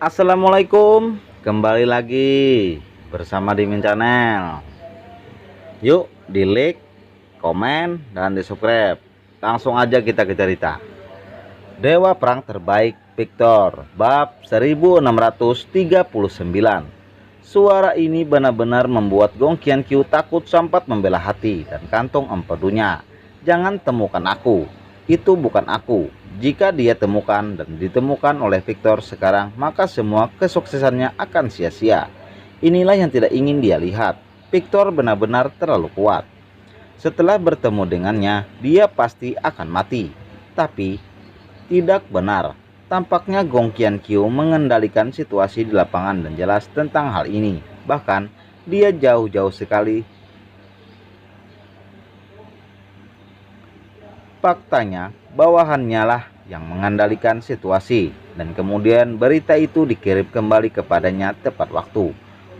Assalamualaikum, kembali lagi bersama di Min Channel. Yuk di like, komen, dan di subscribe. Langsung aja kita ke cerita. Dewa Perang Terbaik Victor bab 1639. Suara ini benar-benar membuat Gong Qianqiu takut sempat membela hati dan kantong empedunya. Jangan temukan aku, itu bukan aku. Jika dia temukan dan ditemukan oleh Victor sekarang, maka semua kesuksesannya akan sia-sia. Inilah yang tidak ingin dia lihat. Victor benar-benar terlalu kuat. Setelah bertemu dengannya, dia pasti akan mati. Tapi tidak benar. Tampaknya Gong Qianqiu mengendalikan situasi di lapangan dan jelas tentang hal ini. Bahkan dia jauh-jauh sekali. Faktanya, bawahannya lah yang mengendalikan situasi, dan kemudian berita itu dikirim kembali kepadanya tepat waktu.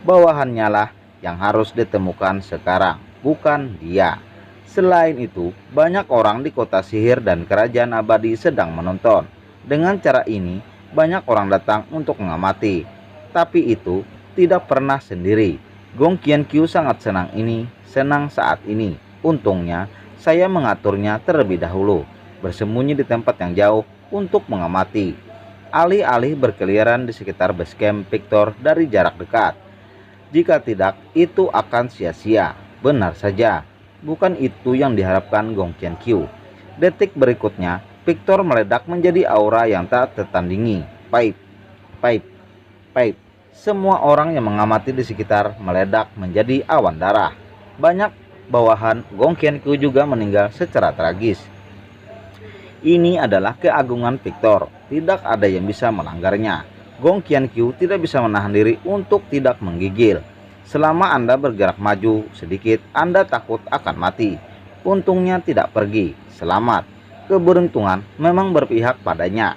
Bawahannya lah yang harus ditemukan sekarang, bukan dia. Selain itu, banyak orang di kota sihir dan kerajaan abadi sedang menonton. Dengan cara ini, banyak orang datang untuk mengamati. Tapi itu tidak pernah sendiri. Gong Qianqiu sangat senang saat ini. Untungnya, saya mengaturnya terlebih dahulu, bersembunyi di tempat yang jauh untuk mengamati. Alih-alih berkeliaran di sekitar base camp Victor dari jarak dekat. Jika tidak, itu akan sia-sia. Benar saja, bukan itu yang diharapkan Gong Qianqiu. Detik berikutnya, Victor meledak menjadi aura yang tak tertandingi. Paip, paip, paip. Semua orang yang mengamati di sekitar meledak menjadi awan darah. Banyak bawahan Gong Qianqiu juga meninggal secara tragis. Ini adalah keagungan Victor, tidak ada yang bisa melanggarnya. Gong Qianqiu tidak bisa menahan diri untuk tidak menggigil. Selama Anda bergerak maju sedikit, Anda takut akan mati. Untungnya tidak pergi, selamat. Keberuntungan memang berpihak padanya.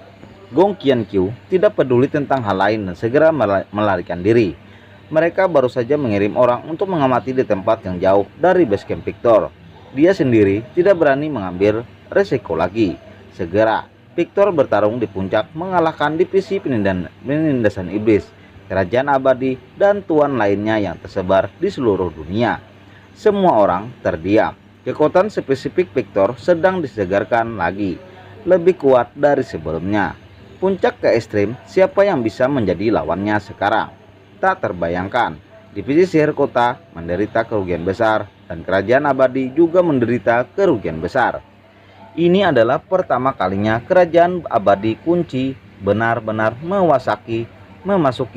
Gong Qianqiu tidak peduli tentang hal lain dan segera melarikan diri. Mereka baru saja mengirim orang untuk mengamati di tempat yang jauh dari base camp Victor. Dia sendiri tidak berani mengambil resiko lagi. Segera, Victor bertarung di puncak mengalahkan divisi penindasan iblis, kerajaan abadi, dan tuan lainnya yang tersebar di seluruh dunia. Semua orang terdiam. Kekuatan spesifik Victor sedang disegarkan lagi, lebih kuat dari sebelumnya. Puncak ke ekstrim, siapa yang bisa menjadi lawannya sekarang? Tak terbayangkan. Divisi sihir kota menderita kerugian besar dan kerajaan abadi juga menderita kerugian besar. Ini adalah pertama kalinya kerajaan abadi kunci benar-benar memasuki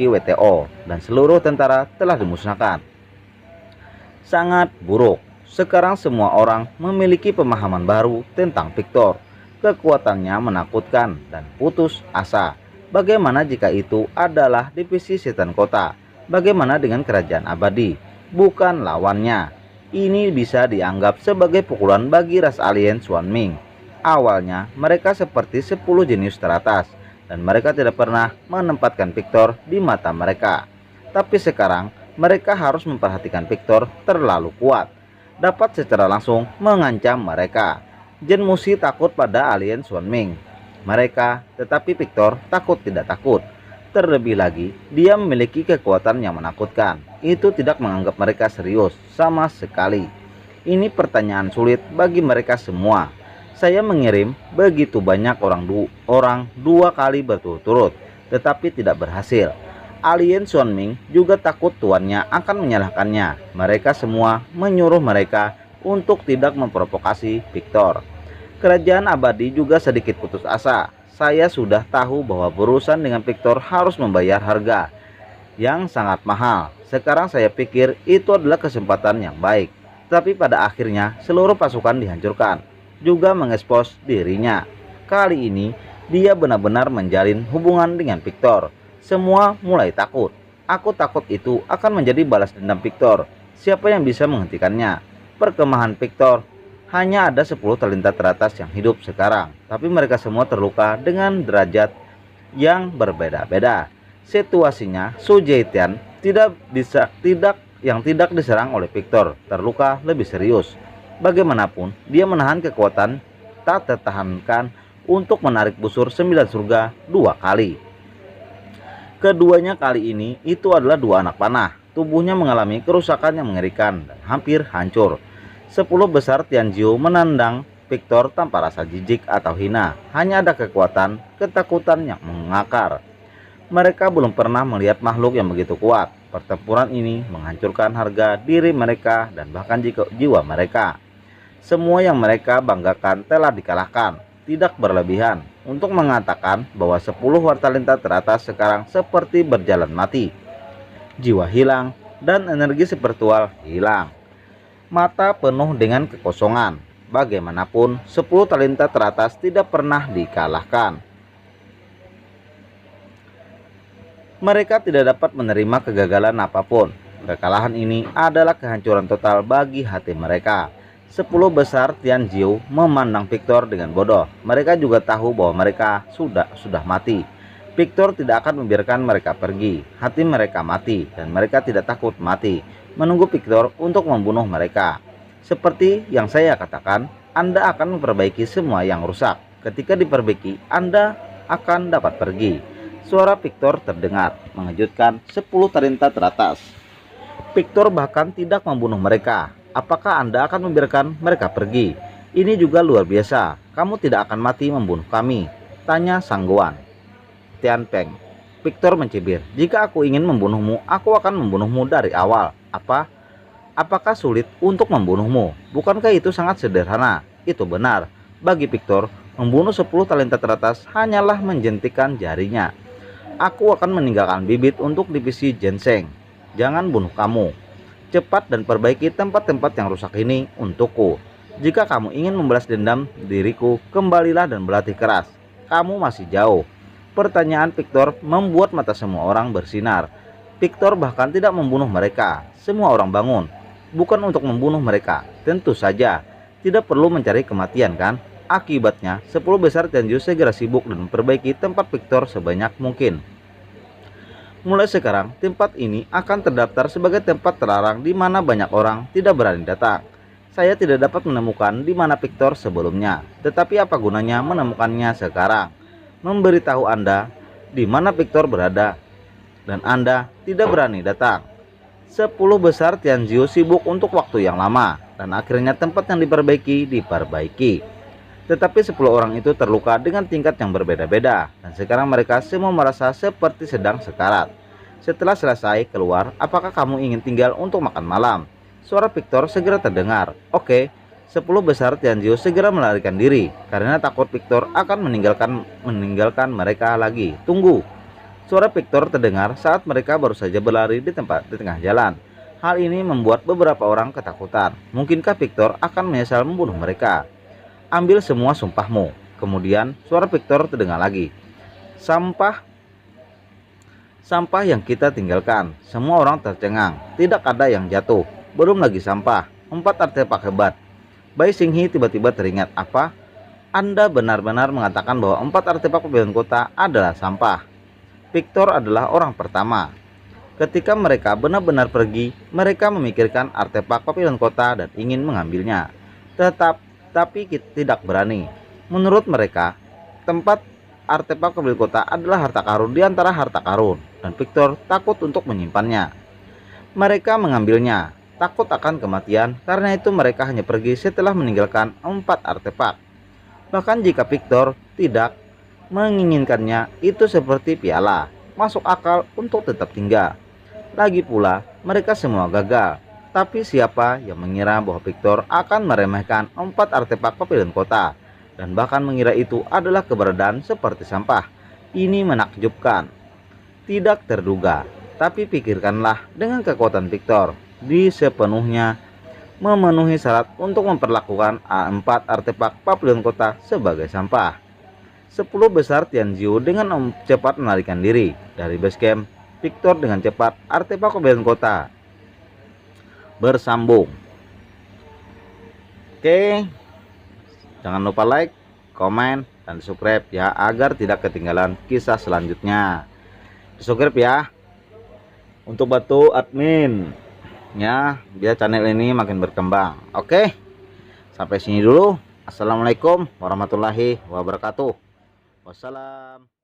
WTO dan seluruh tentara telah dimusnahkan. Sangat buruk. Sekarang semua orang memiliki pemahaman baru tentang Victor. Kekuatannya menakutkan dan putus asa. Bagaimana jika itu adalah divisi setan kota? Bagaimana dengan kerajaan abadi? Bukan lawannya. Ini bisa dianggap sebagai pukulan bagi ras alien Xuan Ming. Awalnya mereka seperti 10 jenius teratas dan mereka tidak pernah menempatkan Victor di mata mereka. Tapi sekarang mereka harus memperhatikan Victor terlalu kuat. Dapat secara langsung mengancam mereka. Jen Musi takut pada alien Xuan Ming. Tetapi Victor takut tidak takut. Terlebih lagi, dia memiliki kekuatan yang menakutkan. Itu tidak menganggap mereka serius sama sekali. Ini pertanyaan sulit bagi mereka semua. Saya mengirim begitu banyak orang dua kali berturut-turut, tetapi tidak berhasil. Alien Xuan Ming juga takut tuannya akan menyalahkannya. Mereka semua menyuruh mereka untuk tidak memprovokasi Victor. Kerajaan abadi juga sedikit putus asa. Saya sudah tahu bahwa berurusan dengan Victor harus membayar harga yang sangat mahal. Sekarang saya pikir itu adalah kesempatan yang baik. Tapi pada akhirnya seluruh pasukan dihancurkan, juga mengekspos dirinya. Kali ini dia benar-benar menjalin hubungan dengan Victor. Semua mulai takut. Aku takut itu akan menjadi balas dendam Victor. Siapa yang bisa menghentikannya? Perkemahan Victor. Hanya ada 10 talenta teratas yang hidup sekarang, tapi mereka semua terluka dengan derajat yang berbeda-beda. Situasinya, Su Zetian tidak diserang oleh Victor terluka lebih serius. Bagaimanapun, dia menahan kekuatan tak tertahankan untuk menarik busur 9 surga 2 kali. Keduanya kali ini itu adalah dua anak panah. Tubuhnya mengalami kerusakan yang mengerikan dan hampir hancur. 10 besar Tianjiu menandang Victor tanpa rasa jijik atau hina. Hanya ada kekuatan, ketakutan yang mengakar. Mereka belum pernah melihat makhluk yang begitu kuat. Pertempuran ini menghancurkan harga diri mereka dan bahkan jiwa mereka. Semua yang mereka banggakan telah dikalahkan. Tidak berlebihan untuk mengatakan bahwa 10 Wartalenta teratas sekarang seperti berjalan mati. Jiwa hilang dan energi spiritual hilang. Mata penuh dengan kekosongan. Bagaimanapun 10 talenta teratas tidak pernah dikalahkan. Mereka tidak dapat menerima kegagalan apapun. Kekalahan ini adalah kehancuran total bagi hati mereka. 10 besar Tianjiu memandang Victor dengan bodoh. Mereka juga tahu bahwa mereka sudah mati. Victor tidak akan membiarkan mereka pergi. Hati mereka mati dan mereka tidak takut mati, menunggu Victor untuk membunuh mereka. Seperti yang saya katakan, Anda akan memperbaiki semua yang rusak. Ketika diperbaiki, Anda akan dapat pergi. Suara Victor terdengar, mengejutkan 10 talenta teratas. Victor bahkan tidak membunuh mereka. Apakah Anda akan membiarkan mereka pergi? Ini juga luar biasa. Kamu tidak akan mati membunuh kami, tanya Sangguan. Tian Peng. Victor mencibir. Jika aku ingin membunuhmu, aku akan membunuhmu dari awal. Apakah sulit untuk membunuhmu? Bukankah itu sangat sederhana? Itu benar. Bagi Victor, membunuh 10 talenta teratas hanyalah menjentikan jarinya. Aku akan meninggalkan bibit untuk divisi ginseng. Jangan bunuh kamu. Cepat dan perbaiki tempat-tempat yang rusak ini untukku. Jika kamu ingin membalas dendam diriku, kembalilah dan berlatih keras. Kamu masih jauh. Pertanyaan Victor membuat mata semua orang bersinar. Victor bahkan tidak membunuh mereka. Semua orang bangun. Bukan untuk membunuh mereka. Tentu saja. Tidak perlu mencari kematian, kan? Akibatnya, 10 besar Tianjiu segera sibuk dan memperbaiki tempat Victor sebanyak mungkin. Mulai sekarang, tempat ini akan terdaftar sebagai tempat terlarang di mana banyak orang tidak berani datang. Saya tidak dapat menemukan di mana Victor sebelumnya, tetapi apa gunanya menemukannya sekarang? Memberitahu Anda di mana Victor berada, dan Anda tidak berani datang. 10 besar Tianjiu sibuk untuk waktu yang lama, dan akhirnya tempat yang diperbaiki. Tetapi 10 orang itu terluka dengan tingkat yang berbeda-beda, dan sekarang mereka semua merasa seperti sedang sekarat. Setelah selesai keluar, apakah kamu ingin tinggal untuk makan malam? Suara Victor segera terdengar. Oke, 10 besar Tianjiu segera melarikan diri, karena takut Victor akan meninggalkan mereka lagi. Tunggu. Suara Victor terdengar saat mereka baru saja berlari di tengah jalan. Hal ini membuat beberapa orang ketakutan. Mungkinkah Victor akan menyesal membunuh mereka? Ambil semua sumpahmu. Kemudian suara Victor terdengar lagi. Sampah yang kita tinggalkan. Semua orang tercengang. Tidak ada yang jatuh. Belum lagi sampah. 4 artefak hebat. Bai Xinghe tiba-tiba teringat. Apa? Anda benar-benar mengatakan bahwa 4 artefak pavilion kota adalah sampah. Victor adalah orang pertama. Ketika mereka benar-benar pergi, mereka memikirkan artefak pavilion kota dan ingin mengambilnya. Tapi tidak berani. Menurut mereka, tempat artefak pavilion kota adalah harta karun di antara harta karun, dan Victor takut untuk menyimpannya. Mereka mengambilnya, takut akan kematian, karena itu mereka hanya pergi setelah meninggalkan 4 artefak. Bahkan jika Victor tidak menginginkannya, itu seperti piala, masuk akal untuk tetap tinggal. Lagi pula, mereka semua gagal. Tapi siapa yang mengira bahwa Victor akan meremehkan 4 artefak pavilion kota, dan bahkan mengira itu adalah keberadaan seperti sampah. Ini menakjubkan. Tidak terduga. Tapi pikirkanlah, dengan kekuatan Victor di sepenuhnya memenuhi syarat untuk memperlakukan 4 artefak pavilion kota sebagai sampah. 10 besar Tianjiu dengan cepat melarikan diri dari base camp. Victor dengan cepat artefak pavilion kota bersambung. Oke, jangan lupa like, komen, dan subscribe ya, agar tidak ketinggalan kisah selanjutnya. Subscribe ya, untuk bantu admin ya, biar channel ini makin berkembang. Oke, sampai sini dulu. Assalamualaikum warahmatullahi wabarakatuh. Wassalam.